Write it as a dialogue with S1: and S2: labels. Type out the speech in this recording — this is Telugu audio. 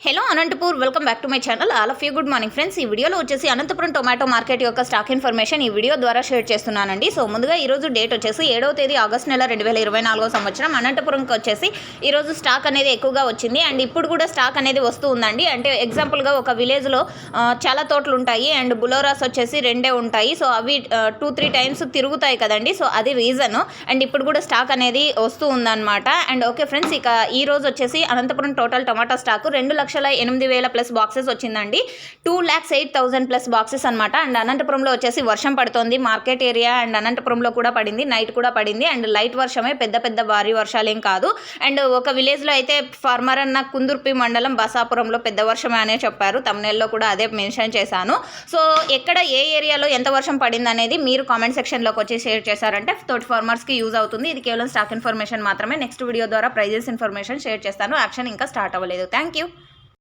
S1: Hello Anantapur, welcome back to my channel. All of you good morning friends. ఈ వీడియోలో వచ్చేసి అనంతపురం టొమాటో మార్కెట్ యొక్క స్టాక్ ఇన్ఫర్మేషన్ ఈ వీడియో ద్వారా షేర్ చేస్తున్నానండి. సో ముందుగా ఈరోజు డేట్ వచ్చేసి 7వ తేదీ ఆగస్ట్ నెల 2024 సంవత్సరం. అనంతపురంకి వచ్చేసి ఈరోజు స్టాక్ అనేది ఎక్కువగా వచ్చింది అండ్ ఇప్పుడు కూడా స్టాక్ అనేది వస్తూ ఉందండి. అంటే ఎగ్జాంపుల్గా ఒక విలేజ్లో చాలా తోటలు ఉంటాయి అండ్ బులోరాస్ వచ్చేసి 2 ఉంటాయి. సో అవి 2-3 టైమ్స్ తిరుగుతాయి కదండి. సో అది రీజన్ అండ్ ఇప్పుడు కూడా స్టాక్ అనేది వస్తూ ఉందన్నమాట. అండ్ ఓకే ఫ్రెండ్స్, ఇక ఈ రోజు వచ్చేసి Anantapuram total tomato stock 2,08,000 plus boxes వచ్చిందండి. 2,08,000 ప్లస్ బాక్సెస్ అనమాట. అండ్ అనంతపురంలో వచ్చేసి వర్షం పడుతోంది. మార్కెట్ ఏరియా అండ్ అనంతపురంలో కూడా పడింది, నైట్ కూడా పడింది అండ్ లైట్ వర్షమే, పెద్ద భారీ వర్షాలేం కాదు. అండ్ ఒక విలేజ్లో అయితే ఫార్మర్ అన్న కుందుర్పి మండలం బసాపురంలో పెద్ద వర్షమే అనే చెప్పారు. తమ్నెల్లో కూడా అదే మెన్షన్ చేశాను. సో ఎక్కడ ఏ ఏరియాలో ఎంత వర్షం పడింది అనేది మీరు కామెంట్ సెక్షన్లోకి వచ్చి షేర్ చేశారంటే తోటి ఫార్మర్స్కి యూజ్ అవుతుంది. ఇది కేవలం స్టాక్ ఇన్ఫర్మేషన్ మాత్రమే. నెక్స్ట్ వీడియో ద్వారా ప్రైజెస్ ఇన్ఫర్మేషన్ షేర్ చేస్తాను. యాక్షన్ ఇంకా స్టార్ట్ అవ్వలేదు. Thank you.